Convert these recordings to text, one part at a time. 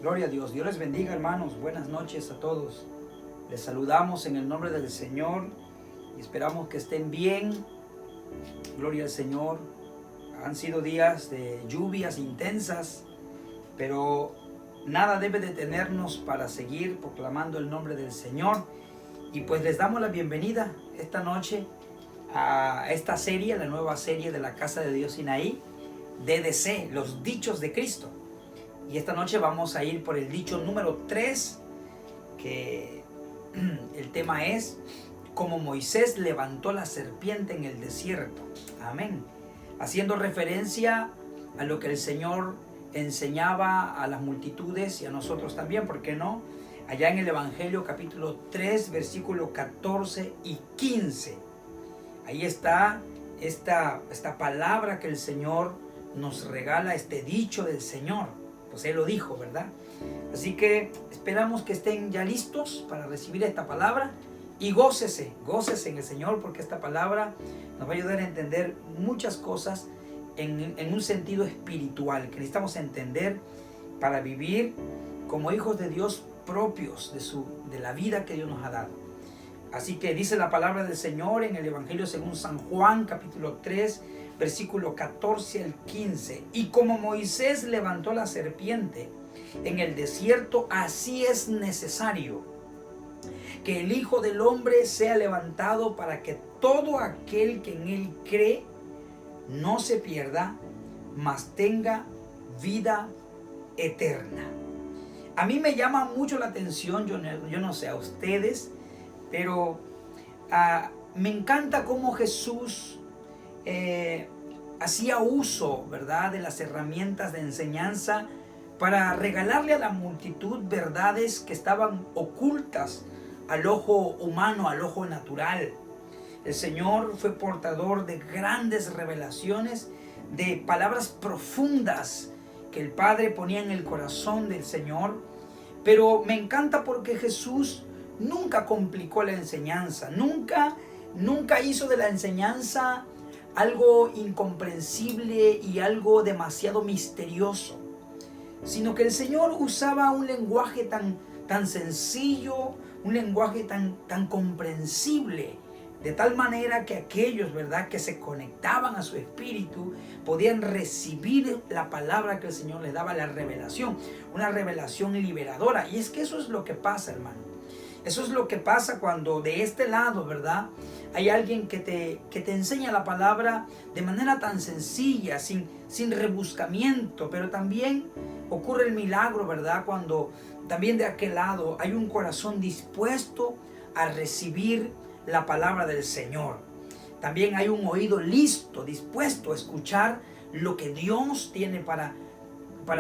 Gloria a Dios. Dios les bendiga, hermanos. Buenas noches a todos. Les saludamos en el nombre del Señor y esperamos que estén bien. Gloria al Señor. Han sido días de lluvias intensas, pero nada debe detenernos para seguir proclamando el nombre del Señor. Y pues les damos la bienvenida esta noche a esta serie, la nueva serie de la Casa de Dios Sinaí, DDC, los dichos de Cristo. Y esta noche vamos a ir por el dicho número 3, que el tema es como Moisés levantó la serpiente en el desierto. Amén. Haciendo referencia a lo que el Señor enseñaba a las multitudes y a nosotros también, ¿por qué no? Allá en el Evangelio capítulo 3, versículo 14 y 15. Ahí está esta palabra que el Señor nos regala, este dicho del Señor. Pues Él lo dijo, ¿verdad? Así que esperamos que estén ya listos para recibir esta palabra y gócese en el Señor, porque esta palabra nos va a ayudar a entender muchas cosas en un sentido espiritual que necesitamos entender para vivir como hijos de Dios propios de la vida que Dios nos ha dado. Así que dice la palabra del Señor en el Evangelio según San Juan, capítulo 3, versículo 14 al 15. Y como Moisés levantó la serpiente en el desierto, así es necesario que el Hijo del Hombre sea levantado para que todo aquel que en él cree no se pierda, mas tenga vida eterna. A mí me llama mucho la atención, yo no sé a ustedes, pero me encanta cómo Jesús hacía uso, ¿verdad?, de las herramientas de enseñanza para regalarle a la multitud verdades que estaban ocultas al ojo humano, al ojo natural. El Señor fue portador de grandes revelaciones, de palabras profundas que el Padre ponía en el corazón del Señor. Pero me encanta porque Jesús nunca complicó la enseñanza, nunca hizo de la enseñanza algo incomprensible y algo demasiado misterioso, sino que el Señor usaba un lenguaje tan sencillo, un lenguaje tan comprensible, de tal manera que aquellos, ¿verdad?, que se conectaban a su espíritu podían recibir la palabra que el Señor les daba, la revelación, una revelación liberadora. Y es que eso es lo que pasa, hermano. Eso es lo que pasa cuando de este lado, ¿verdad?, hay alguien que te enseña la palabra de manera tan sencilla, sin rebuscamiento. Pero también ocurre el milagro, ¿verdad?, cuando también de aquel lado hay un corazón dispuesto a recibir la palabra del Señor. También hay un oído listo, dispuesto a escuchar lo que Dios tiene para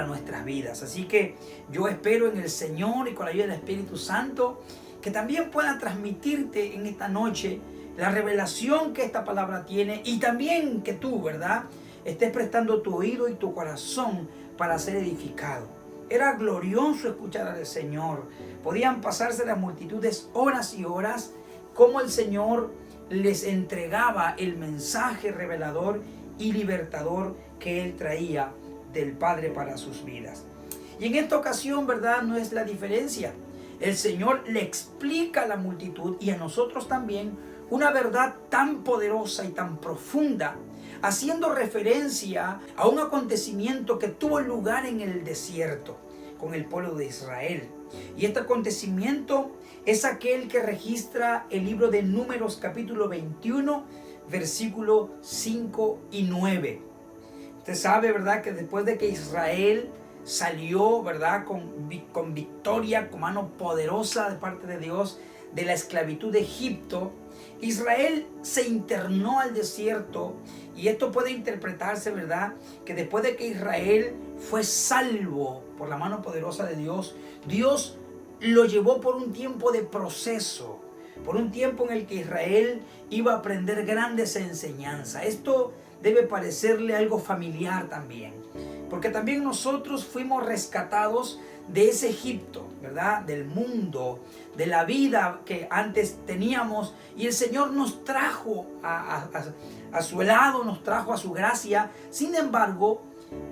nuestras vidas. Así que yo espero en el Señor y con la ayuda del Espíritu Santo que también pueda transmitirte en esta noche la revelación que esta palabra tiene, y también que tú, ¿verdad?, estés prestando tu oído y tu corazón para ser edificado. Era glorioso escuchar al Señor. Podían pasarse las multitudes horas y horas como el Señor les entregaba el mensaje revelador y libertador que Él traía del Padre para sus vidas. Y en esta ocasión, ¿verdad?, no es la diferencia. El Señor le explica a la multitud y a nosotros también una verdad tan poderosa y tan profunda, haciendo referencia a un acontecimiento que tuvo lugar en el desierto con el pueblo de Israel. Y este acontecimiento es aquel que registra el libro de Números capítulo 21, versículo 5 y 9. Usted sabe, ¿verdad?, que después de que Israel salió, ¿verdad?, con victoria, con mano poderosa de parte de Dios, de la esclavitud de Egipto, Israel se internó al desierto. Y esto puede interpretarse, ¿verdad?, que después de que Israel fue salvo por la mano poderosa de Dios, Dios lo llevó por un tiempo de proceso, por un tiempo en el que Israel iba a aprender grandes enseñanzas. Esto debe parecerle algo familiar también, porque también nosotros fuimos rescatados de ese Egipto, ¿verdad?, del mundo, de la vida que antes teníamos, y el Señor nos trajo a su lado, nos trajo a su gracia. Sin embargo,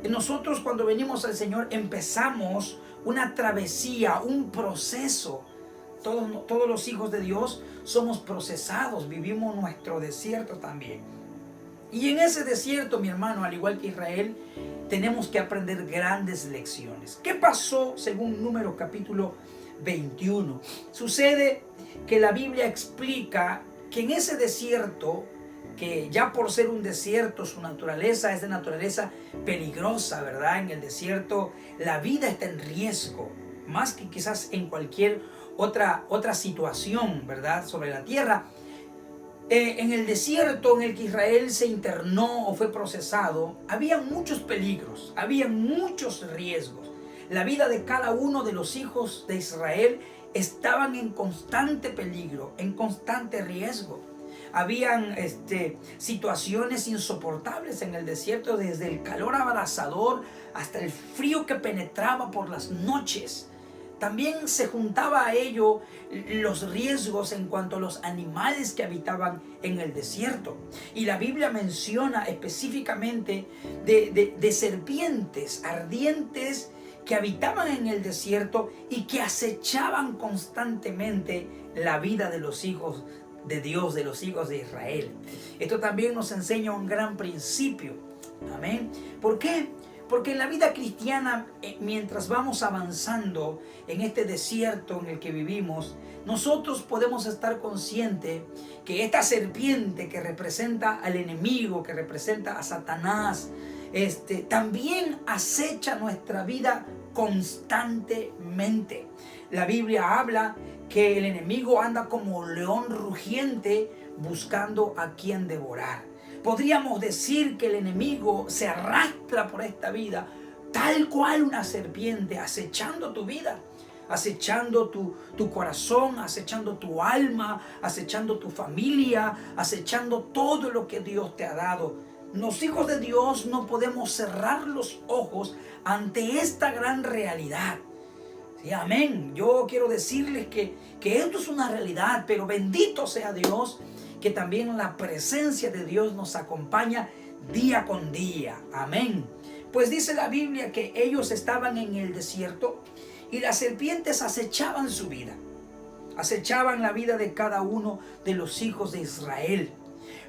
nosotros cuando venimos al Señor empezamos una travesía, un proceso. Todos los hijos de Dios somos procesados, vivimos nuestro desierto también. Y en ese desierto, mi hermano, al igual que Israel, tenemos que aprender grandes lecciones. ¿Qué pasó según Números capítulo 21? Sucede que la Biblia explica que en ese desierto, que ya por ser un desierto, su naturaleza es de naturaleza peligrosa, ¿verdad? En el desierto la vida está en riesgo, más que quizás en cualquier otra situación, ¿verdad? Sobre la tierra. En el desierto en el que Israel se internó o fue procesado, había muchos peligros, había muchos riesgos. La vida de cada uno de los hijos de Israel estaban en constante peligro, en constante riesgo. Habían situaciones insoportables en el desierto, desde el calor abrasador hasta el frío que penetraba por las noches. También se juntaba a ello los riesgos en cuanto a los animales que habitaban en el desierto. Y la Biblia menciona específicamente de serpientes ardientes que habitaban en el desierto y que acechaban constantemente la vida de los hijos de Dios, de los hijos de Israel. Esto también nos enseña un gran principio. Amén. ¿Por qué? Porque en la vida cristiana, mientras vamos avanzando en este desierto en el que vivimos, nosotros podemos estar conscientes que esta serpiente que representa al enemigo, que representa a Satanás, también acecha nuestra vida constantemente. La Biblia habla que el enemigo anda como león rugiente buscando a quien devorar. Podríamos decir que el enemigo se arrastra por esta vida tal cual una serpiente, acechando tu vida, acechando tu corazón, acechando tu alma, acechando tu familia, acechando todo lo que Dios te ha dado. Los hijos de Dios no podemos cerrar los ojos ante esta gran realidad. Sí, amén. Yo quiero decirles que esto es una realidad, pero bendito sea Dios, que también la presencia de Dios nos acompaña día con día. Amén. Pues dice la Biblia que ellos estaban en el desierto y las serpientes acechaban su vida. Acechaban la vida de cada uno de los hijos de Israel.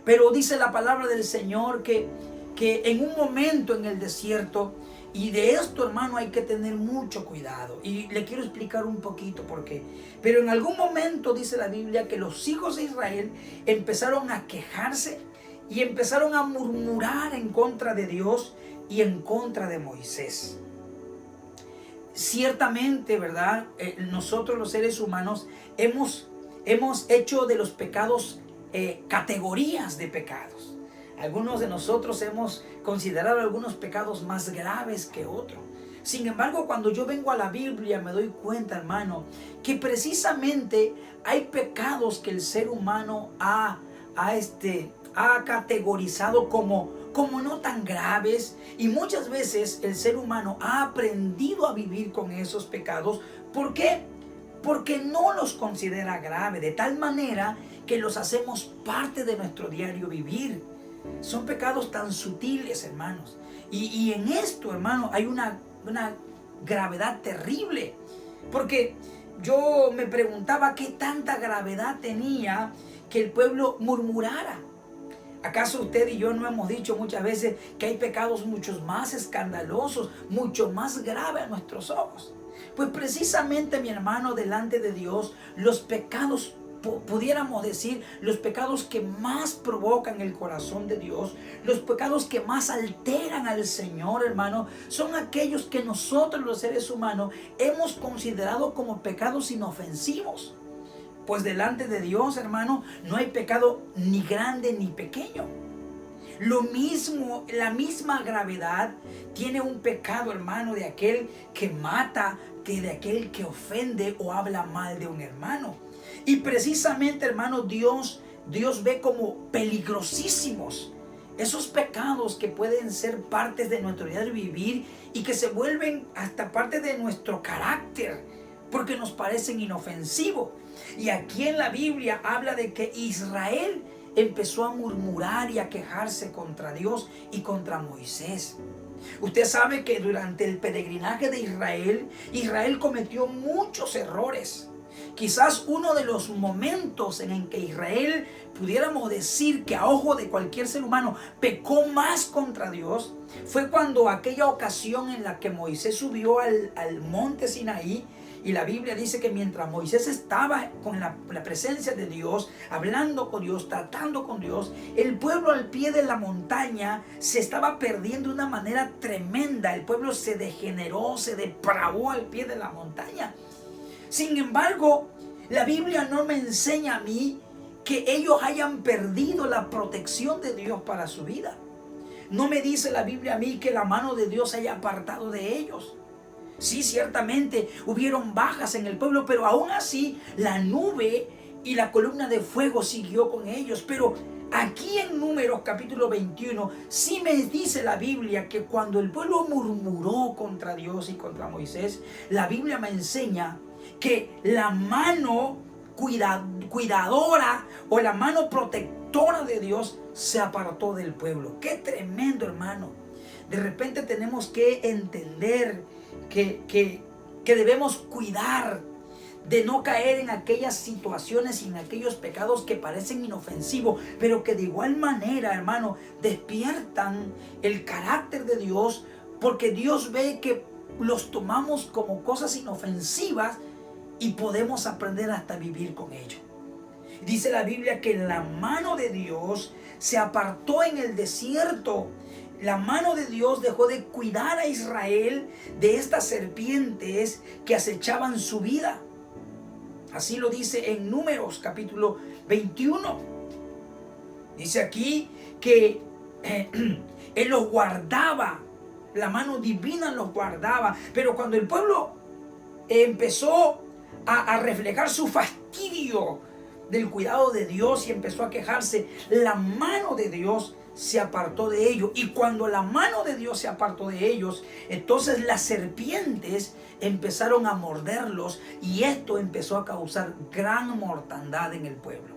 Pero dice la palabra del Señor que en un momento en el desierto, y de esto, hermano, hay que tener mucho cuidado. Y le quiero explicar un poquito por qué. Pero en algún momento dice la Biblia que los hijos de Israel empezaron a quejarse y empezaron a murmurar en contra de Dios y en contra de Moisés. Ciertamente, ¿verdad? Nosotros los seres humanos hemos hecho de los pecados categorías de pecados. Algunos de nosotros hemos considerado algunos pecados más graves que otros. Sin embargo, cuando yo vengo a la Biblia me doy cuenta, hermano, que precisamente hay pecados que el ser humano ha categorizado como no tan graves, y muchas veces el ser humano ha aprendido a vivir con esos pecados. ¿Por qué? Porque no los considera grave, de tal manera que los hacemos parte de nuestro diario vivir. Son pecados tan sutiles, hermanos. Y en esto, hermano, hay una gravedad terrible. Porque yo me preguntaba qué tanta gravedad tenía que el pueblo murmurara. ¿Acaso usted y yo no hemos dicho muchas veces que hay pecados mucho más escandalosos, mucho más graves a nuestros ojos? Pues precisamente, mi hermano, delante de Dios, los pecados, pudiéramos decir, los pecados que más provocan el corazón de Dios, los pecados que más alteran al Señor, hermano, son aquellos que nosotros los seres humanos hemos considerado como pecados inofensivos. Pues delante de Dios, hermano, no hay pecado ni grande ni pequeño. Lo mismo, la misma gravedad tiene un pecado, hermano, de aquel que mata, que de aquel que ofende o habla mal de un hermano. Y precisamente, hermano, Dios ve como peligrosísimos esos pecados que pueden ser partes de nuestro diario vivir y que se vuelven hasta parte de nuestro carácter, porque nos parecen inofensivos. Y aquí en la Biblia habla de que Israel empezó a murmurar y a quejarse contra Dios y contra Moisés. Usted sabe que durante el peregrinaje de Israel, Israel cometió muchos errores. Quizás uno de los momentos en que Israel, pudiéramos decir que a ojo de cualquier ser humano, pecó más contra Dios, fue cuando aquella ocasión en la que Moisés subió al monte Sinaí. Y la Biblia dice que mientras Moisés estaba con la presencia de Dios, hablando con Dios, tratando con Dios, el pueblo al pie de la montaña se estaba perdiendo de una manera tremenda. El pueblo se degeneró, se depravó al pie de la montaña. Sin embargo, la Biblia no me enseña a mí que ellos hayan perdido la protección de Dios para su vida. No me dice la Biblia a mí que la mano de Dios haya apartado de ellos. Sí, ciertamente hubieron bajas en el pueblo, pero aún así la nube y la columna de fuego siguió con ellos. Pero aquí en Números capítulo 21 sí me dice la Biblia que cuando el pueblo murmuró contra Dios y contra Moisés, la Biblia me enseña que la mano cuidadora o la mano protectora de Dios se apartó del pueblo. ¡Qué tremendo, hermano! De repente tenemos que entender que debemos cuidar de no caer en aquellas situaciones y en aquellos pecados que parecen inofensivos, pero que de igual manera, hermano, despiertan el carácter de Dios, porque Dios ve que los tomamos como cosas inofensivas y podemos aprender hasta vivir con ello. Dice la Biblia que la mano de Dios se apartó en el desierto. La mano de Dios dejó de cuidar a Israel de estas serpientes que acechaban su vida. Así lo dice en Números capítulo 21. Dice aquí que Él los guardaba, la mano divina los guardaba. Pero cuando el pueblo empezó a reflejar su fastidio del cuidado de Dios y empezó a quejarse, la mano de Dios se apartó de ellos. Y cuando la mano de Dios se apartó de ellos, entonces las serpientes empezaron a morderlos y esto empezó a causar gran mortandad en el pueblo.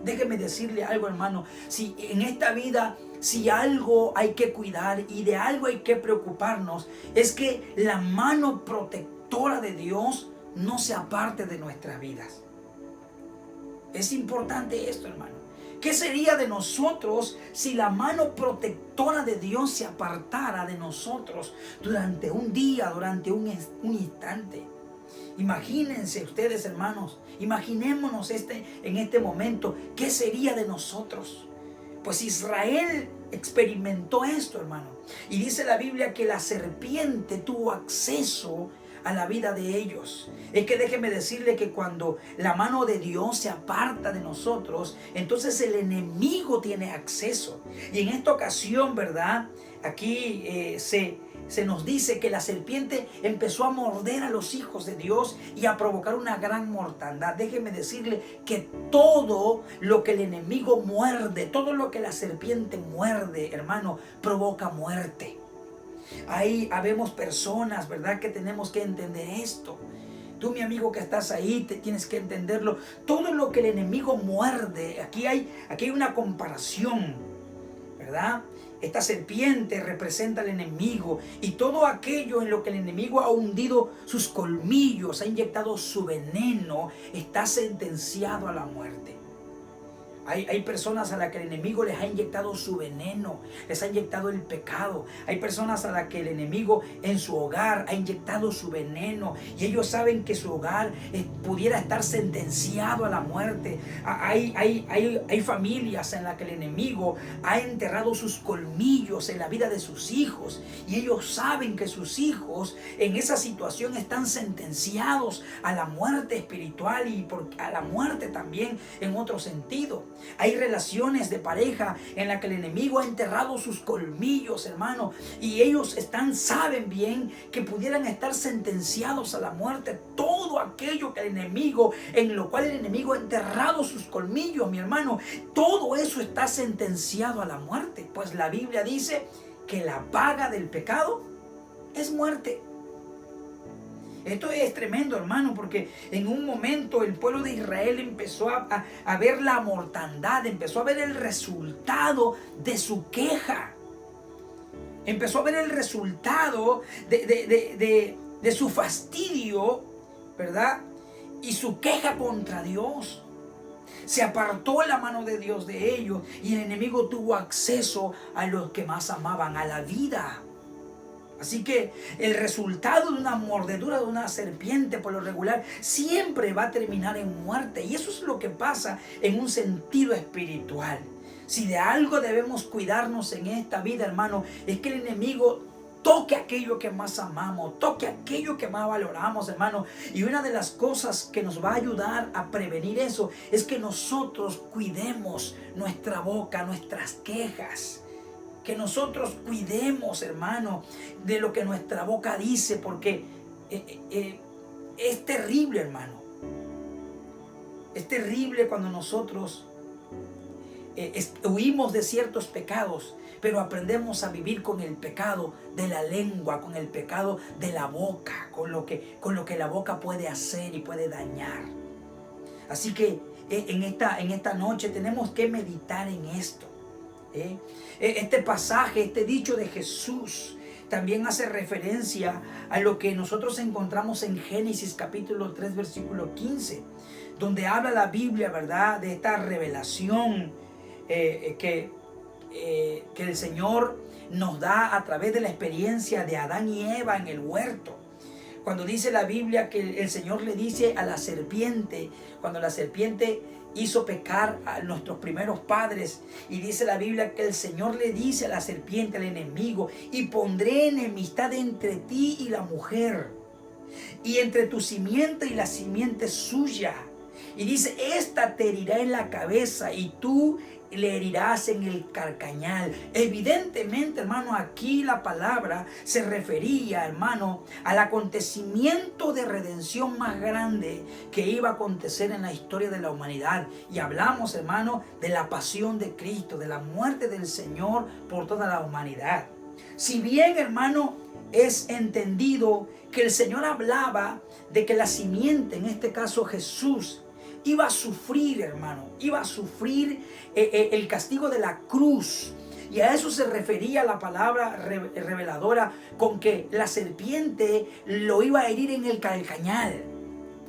Déjeme decirle algo, hermano, si en esta vida, si algo hay que cuidar y de algo hay que preocuparnos, es que la mano protectora de Dios no se aparte de nuestras vidas. Es importante esto, hermano. ¿Qué sería de nosotros si la mano protectora de Dios se apartara de nosotros durante un día, durante un instante? Imagínense ustedes, hermanos, imaginémonos en este momento, ¿qué sería de nosotros? Pues Israel experimentó esto, hermano. Y dice la Biblia que la serpiente tuvo acceso a la vida de ellos. Es que déjeme decirle que cuando la mano de Dios se aparta de nosotros, entonces el enemigo tiene acceso. Y en esta ocasión, ¿verdad? Aquí se nos dice que la serpiente empezó a morder a los hijos de Dios y a provocar una gran mortandad. Déjeme decirle que todo lo que el enemigo muerde, todo lo que la serpiente muerde, hermano, provoca muerte. Ahí habemos personas, ¿verdad?, que tenemos que entender esto. Tú, mi amigo que estás ahí, tienes que entenderlo. Todo lo que el enemigo muerde, aquí hay una comparación, ¿verdad? Esta serpiente representa al enemigo y todo aquello en lo que el enemigo ha hundido sus colmillos, ha inyectado su veneno, está sentenciado a la muerte. Hay personas a las que el enemigo les ha inyectado su veneno, les ha inyectado el pecado. Hay personas a las que el enemigo en su hogar ha inyectado su veneno y ellos saben que su hogar pudiera estar sentenciado a la muerte. Hay familias en las que el enemigo ha enterrado sus colmillos en la vida de sus hijos y ellos saben que sus hijos en esa situación están sentenciados a la muerte espiritual y a la muerte también en otro sentido. Hay relaciones de pareja en las que el enemigo ha enterrado sus colmillos, hermano, y ellos saben bien que pudieran estar sentenciados a la muerte. Todo aquello que en lo cual el enemigo ha enterrado sus colmillos, mi hermano, todo eso está sentenciado a la muerte. Pues la Biblia dice que la paga del pecado es muerte. Esto es tremendo, hermano, porque en un momento el pueblo de Israel empezó a ver la mortandad, empezó a ver el resultado de su queja. empezó a ver el resultado de su fastidio, ¿verdad? Y su queja contra Dios. Se apartó la mano de Dios de ellos y el enemigo tuvo acceso a los que más amaban, a la vida. Así que el resultado de una mordedura de una serpiente por lo regular siempre va a terminar en muerte. Y eso es lo que pasa en un sentido espiritual. Si de algo debemos cuidarnos en esta vida, hermano, es que el enemigo toque aquello que más amamos, toque aquello que más valoramos, hermano. Y una de las cosas que nos va a ayudar a prevenir eso es que nosotros cuidemos nuestra boca, nuestras quejas. Que nosotros cuidemos, hermano, de lo que nuestra boca dice, porque es terrible, hermano. Es terrible cuando nosotros huimos de ciertos pecados, pero aprendemos a vivir con el pecado de la lengua, con el pecado de la boca, con lo que la boca puede hacer y puede dañar. Así que en esta noche tenemos que meditar en esto. Este pasaje, este dicho de Jesús también hace referencia a lo que nosotros encontramos en Génesis capítulo 3 versículo 15, donde habla la Biblia, ¿verdad?, de esta revelación que el Señor nos da a través de la experiencia de Adán y Eva en el huerto. Cuando dice la Biblia que el Señor le dice a la serpiente, cuando la serpiente hizo pecar a nuestros primeros padres, y dice la Biblia que el Señor le dice a la serpiente, al enemigo: y pondré enemistad entre ti y la mujer, y entre tu simiente y la simiente suya. Y dice: esta te herirá en la cabeza y tú le herirás en el carcañal. Evidentemente, hermano, aquí la palabra se refería, hermano, al acontecimiento de redención más grande que iba a acontecer en la historia de la humanidad. Y hablamos, hermano, de la pasión de Cristo, de la muerte del Señor por toda la humanidad. Si bien, hermano, es entendido que el Señor hablaba de que la simiente, en este caso Jesús, iba a sufrir, hermano, iba a sufrir el castigo de la cruz. Y a eso se refería la palabra reveladora, con que la serpiente lo iba a herir en el calcañal.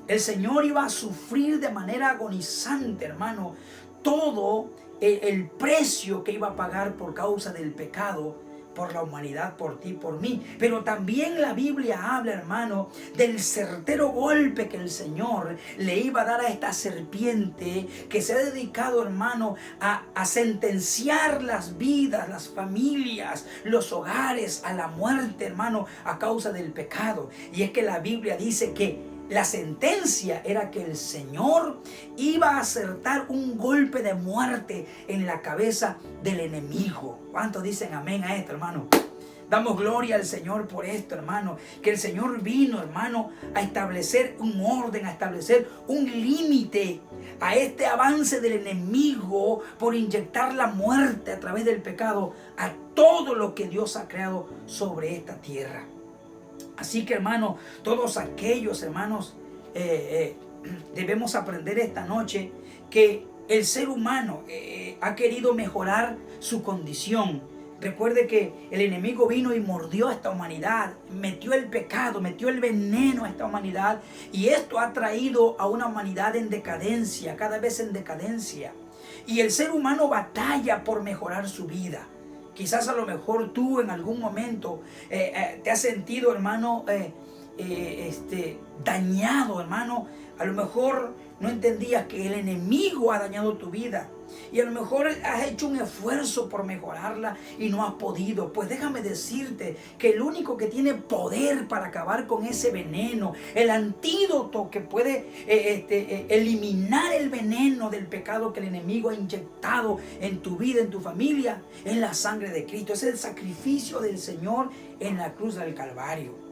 El Señor iba a sufrir de manera agonizante, hermano, todo el precio que iba a pagar por causa del pecado, por la humanidad, por ti, por mí. Pero también la Biblia habla, hermano, del certero golpe que el Señor le iba a dar a esta serpiente que se ha dedicado, hermano, a sentenciar las vidas, las familias, los hogares a la muerte, hermano, a causa del pecado. Y es que la Biblia dice que la sentencia era que el Señor iba a acertar un golpe de muerte en la cabeza del enemigo. ¿Cuántos dicen amén a esto, hermano? Damos gloria al Señor por esto, hermano. Que el Señor vino, hermano, a establecer un orden, a establecer un límite a este avance del enemigo por inyectar la muerte a través del pecado a todo lo que Dios ha creado sobre esta tierra. Así que, hermano, todos aquellos, hermanos, debemos aprender esta noche que el ser humano ha querido mejorar su condición. Recuerde que el enemigo vino y mordió a esta humanidad, metió el pecado, metió el veneno a esta humanidad, y esto ha traído a una humanidad en decadencia, cada vez en decadencia. Y el ser humano batalla por mejorar su vida. Quizás a lo mejor tú en algún momento te has sentido, hermano, dañado, hermano. A lo mejor no entendías que el enemigo ha dañado tu vida. Y a lo mejor has hecho un esfuerzo por mejorarla y no has podido. Pues déjame decirte que el único que tiene poder para acabar con ese veneno, el antídoto que puede eliminar el veneno del pecado que el enemigo ha inyectado en tu vida, en tu familia, es la sangre de Cristo. Es el sacrificio del Señor en la cruz del Calvario.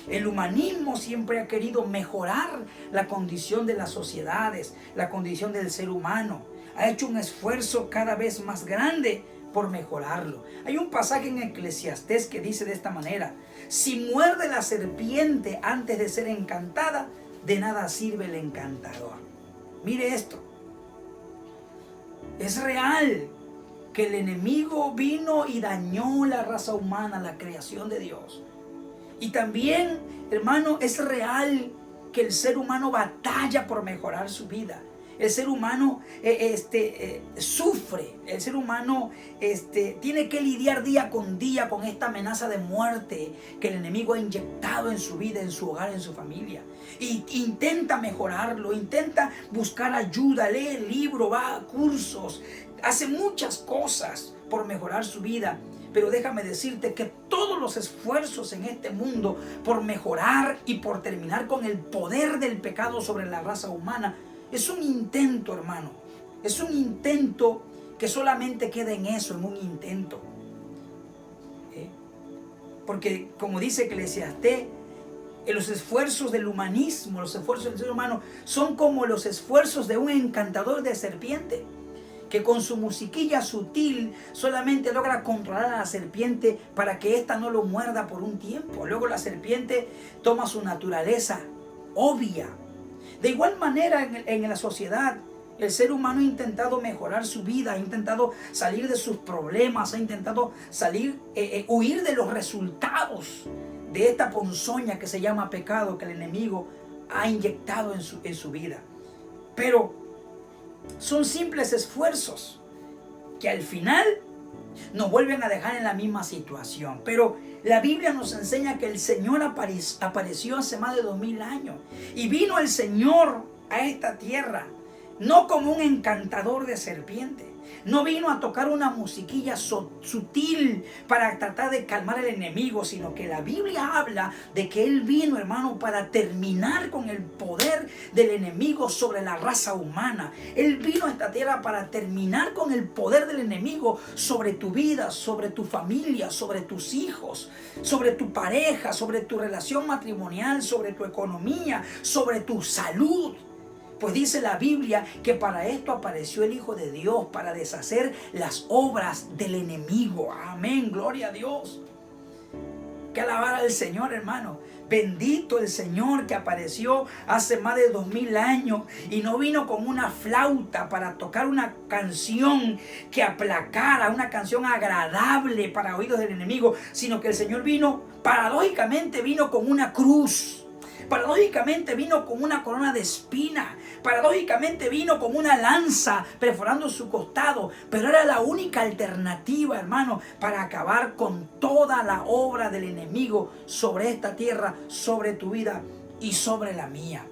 El humanismo siempre ha querido mejorar la condición de las sociedades, la condición del ser humano. Ha hecho un esfuerzo cada vez más grande por mejorarlo. Hay un pasaje en Eclesiastés que dice de esta manera: si muerde la serpiente antes de ser encantada, de nada sirve el encantador. Mire esto. Es real que el enemigo vino y dañó la raza humana, la creación de Dios. Y también, hermano, es real que el ser humano batalla por mejorar su vida. El ser humano sufre, el ser humano tiene que lidiar día con esta amenaza de muerte que el enemigo ha inyectado en su vida, en su hogar, en su familia. Y intenta mejorarlo, intenta buscar ayuda, lee libros, va a cursos, hace muchas cosas por mejorar su vida. Pero déjame decirte que todos los esfuerzos en este mundo por mejorar y por terminar con el poder del pecado sobre la raza humana es un intento, hermano. Es un intento que solamente queda en eso, en un intento. Porque como dice Eclesiastés, los esfuerzos del humanismo, los esfuerzos del ser humano son como los esfuerzos de un encantador de serpiente, que con su musiquilla sutil solamente logra controlar a la serpiente para que ésta no lo muerda por un tiempo. Luego la serpiente toma su naturaleza obvia. De igual manera en la sociedad, el ser humano ha intentado mejorar su vida, ha intentado salir de sus problemas, ha intentado huir de los resultados de esta ponzoña que se llama pecado que el enemigo ha inyectado en su vida. Pero son simples esfuerzos que al final nos vuelven a dejar en la misma situación. Pero la Biblia nos enseña que el Señor apareció hace más de 2000 años. Y vino el Señor a esta tierra, no como un encantador de serpiente. No vino a tocar una musiquilla sutil para tratar de calmar al enemigo, sino que la Biblia habla de que Él vino, hermano, para terminar con el poder del enemigo sobre la raza humana. Él vino a esta tierra para terminar con el poder del enemigo sobre tu vida, sobre tu familia, sobre tus hijos, sobre tu pareja, sobre tu relación matrimonial, sobre tu economía, sobre tu salud. Pues dice la Biblia que para esto apareció el Hijo de Dios, para deshacer las obras del enemigo. Amén, gloria a Dios. Que alabar al Señor, hermano. Bendito el Señor que apareció hace más de 2000 años y no vino con una flauta para tocar una canción que aplacara, una canción agradable para oídos del enemigo, sino que el Señor vino, paradójicamente vino con una cruz. Paradójicamente vino con una corona de espina. Paradójicamente vino con una lanza perforando su costado. Pero era la única alternativa, hermano, para acabar con toda la obra del enemigo sobre esta tierra, sobre tu vida y sobre la mía.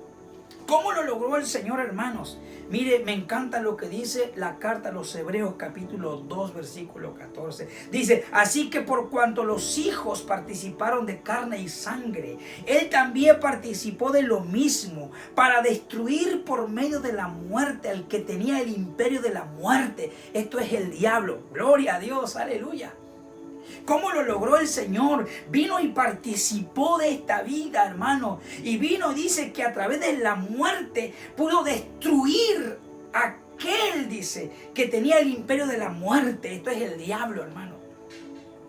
¿Cómo lo logró el Señor, hermanos? Mire, me encanta lo que dice la carta a los Hebreos capítulo 2 versículo 14. Dice, así que por cuanto los hijos participaron de carne y sangre, Él también participó de lo mismo para destruir por medio de la muerte al que tenía el imperio de la muerte. Esto es el diablo. Gloria a Dios, aleluya. ¿Cómo lo logró el Señor? Vino y participó de esta vida, hermano. Y vino, dice, que a través de la muerte pudo destruir a aquel, dice, que tenía el imperio de la muerte. Esto es el diablo, hermano.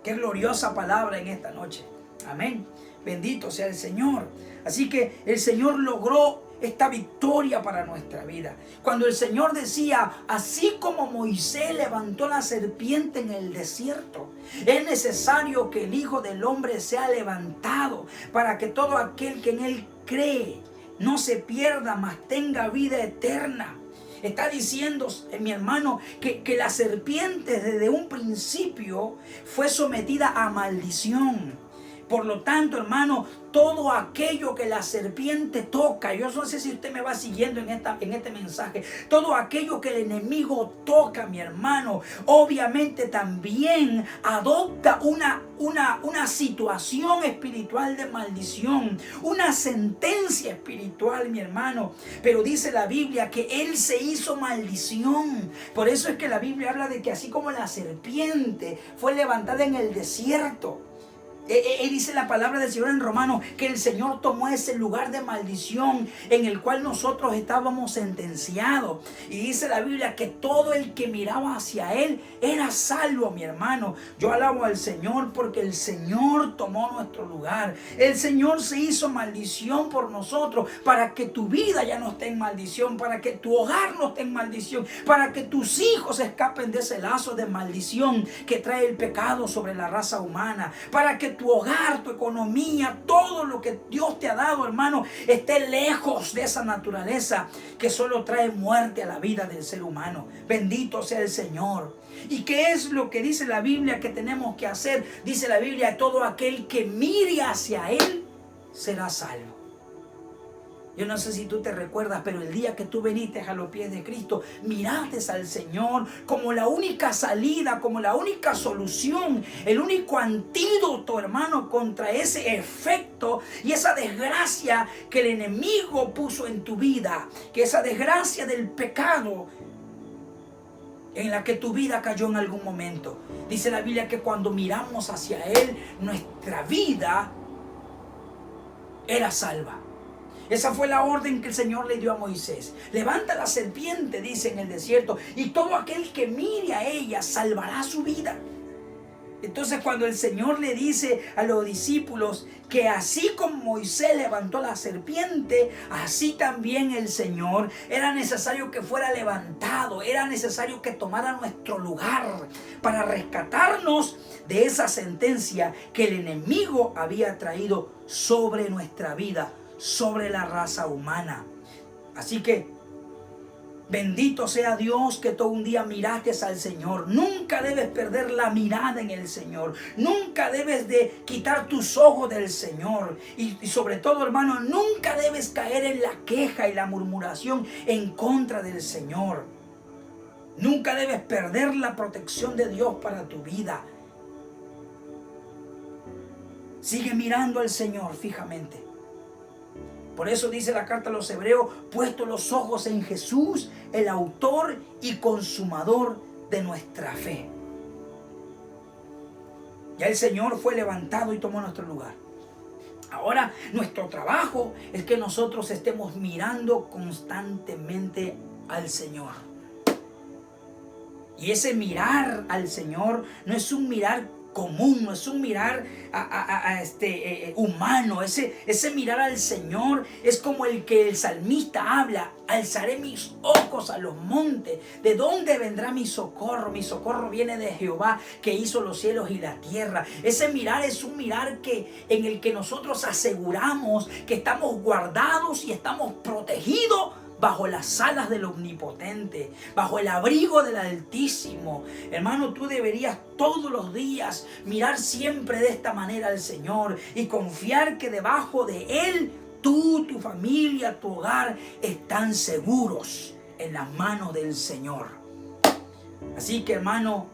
Qué gloriosa palabra en esta noche. Amén. Bendito sea el Señor. Así que el Señor logró esta victoria para nuestra vida. Cuando el Señor decía, así como Moisés levantó la serpiente en el desierto, es necesario que el Hijo del Hombre sea levantado para que todo aquel que en Él cree no se pierda, mas tenga vida eterna. Está diciendo, mi hermano, que la serpiente desde un principio fue sometida a maldición. Por lo tanto, hermano, todo aquello que la serpiente toca, yo no sé si usted me va siguiendo en este mensaje, todo aquello que el enemigo toca, mi hermano, obviamente también adopta una situación espiritual de maldición, una sentencia espiritual, mi hermano. Pero dice la Biblia que Él se hizo maldición. Por eso es que la Biblia habla de que así como la serpiente fue levantada en el desierto, Dice la palabra del Señor en Romanos que el Señor tomó ese lugar de maldición en el cual nosotros estábamos sentenciados. Y dice la Biblia que todo el que miraba hacia Él era salvo, mi hermano. Yo alabo al Señor porque el Señor tomó nuestro lugar. El Señor se hizo maldición por nosotros para que tu vida ya no esté en maldición, para que tu hogar no esté en maldición, para que tus hijos escapen de ese lazo de maldición que trae el pecado sobre la raza humana, para que tu hogar, tu economía, todo lo que Dios te ha dado, hermano, esté lejos de esa naturaleza que solo trae muerte a la vida del ser humano. Bendito sea el Señor. ¿Y qué es lo que dice la Biblia que tenemos que hacer? Dice la Biblia: todo aquel que mire hacia Él será salvo. Yo no sé si tú te recuerdas, pero el día que tú viniste a los pies de Cristo, miraste al Señor como la única salida, como la única solución, el único antídoto, hermano, contra ese efecto y esa desgracia que el enemigo puso en tu vida, que esa desgracia del pecado en la que tu vida cayó en algún momento. Dice la Biblia que cuando miramos hacia Él, nuestra vida era salva. Esa fue la orden que el Señor le dio a Moisés. Levanta la serpiente, dice en el desierto, y todo aquel que mire a ella salvará su vida. Entonces, cuando el Señor le dice a los discípulos que así como Moisés levantó la serpiente, así también el Señor, era necesario que fuera levantado, era necesario que tomara nuestro lugar para rescatarnos de esa sentencia que el enemigo había traído sobre nuestra vida, sobre la raza humana. Así que bendito sea Dios que todo un día miraste al Señor. Nunca debes perder la mirada en el Señor. Nunca debes de quitar tus ojos del Señor. Y sobre todo, hermano, nunca debes caer en la queja y la murmuración en contra del Señor. Nunca debes perder la protección de Dios para tu vida. Sigue mirando al Señor fijamente. Por eso dice la carta a los Hebreos: puesto los ojos en Jesús, el autor y consumador de nuestra fe. Ya el Señor fue levantado y tomó nuestro lugar. Ahora nuestro trabajo es que nosotros estemos mirando constantemente al Señor. Y ese mirar al Señor no es un mirar común, no es un mirar humano. Ese mirar al Señor es como el que el salmista habla: alzaré mis ojos a los montes. ¿De dónde vendrá mi socorro? Mi socorro viene de Jehová, que hizo los cielos y la tierra. Ese mirar es un mirar en el que nosotros aseguramos que estamos guardados y estamos protegidos bajo las alas del Omnipotente, bajo el abrigo del Altísimo. Hermano, tú deberías todos los días mirar siempre de esta manera al Señor y confiar que debajo de Él, tú, tu familia, tu hogar están seguros en las manos del Señor. Así que, hermano,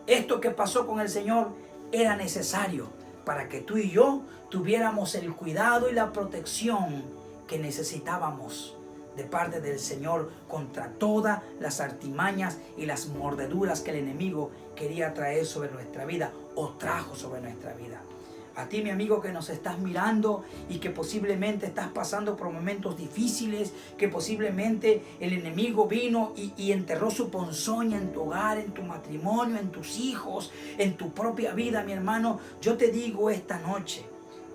esto que pasó con el Señor era necesario para que tú y yo tuviéramos el cuidado y la protección que necesitábamos de parte del Señor contra todas las artimañas y las mordeduras que el enemigo quería traer sobre nuestra vida o trajo sobre nuestra vida. A ti, mi amigo, que nos estás mirando y que posiblemente estás pasando por momentos difíciles, que posiblemente el enemigo vino y enterró su ponzoña en tu hogar, en tu matrimonio, en tus hijos, en tu propia vida, mi hermano, yo te digo esta noche,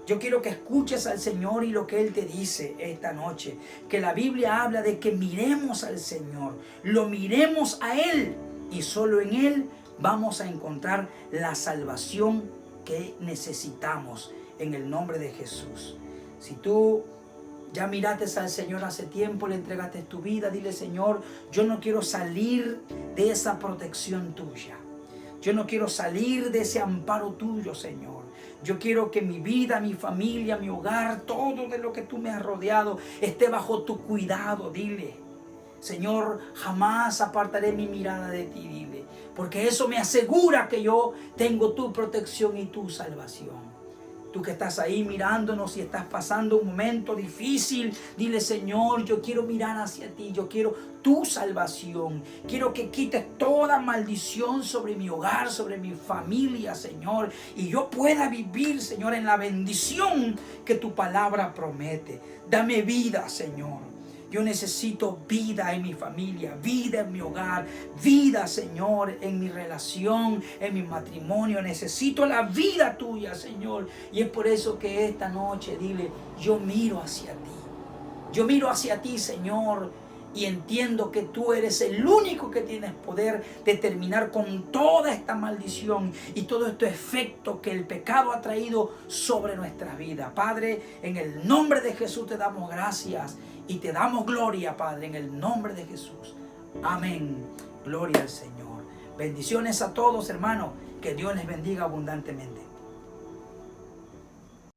yo quiero que escuches al Señor y lo que Él te dice esta noche. Que la Biblia habla de que miremos al Señor, lo miremos a Él y solo en Él vamos a encontrar la salvación que necesitamos en el nombre de Jesús. Si tú ya miraste al Señor hace tiempo, le entregaste tu vida, dile: Señor, yo no quiero salir de esa protección tuya. Yo no quiero salir de ese amparo tuyo, Señor. Yo quiero que mi vida, mi familia, mi hogar, todo de lo que tú me has rodeado esté bajo tu cuidado. Dile: Señor, jamás apartaré mi mirada de ti, dile, porque eso me asegura que yo tengo tu protección y tu salvación. Tú que estás ahí mirándonos y estás pasando un momento difícil, dile: Señor, yo quiero mirar hacia ti, yo quiero tu salvación. Quiero que quites toda maldición sobre mi hogar, sobre mi familia, Señor, y yo pueda vivir, Señor, en la bendición que tu palabra promete. Dame vida, Señor. Yo necesito vida en mi familia, vida en mi hogar, vida, Señor, en mi relación, en mi matrimonio. Necesito la vida tuya, Señor. Y es por eso que esta noche, dile: yo miro hacia ti. Yo miro hacia ti, Señor, y entiendo que tú eres el único que tienes poder de terminar con toda esta maldición y todo este efecto que el pecado ha traído sobre nuestra vida. Padre, en el nombre de Jesús te damos gracias y te damos gloria, Padre, en el nombre de Jesús. Amén. Gloria al Señor. Bendiciones a todos, hermanos. Que Dios les bendiga abundantemente.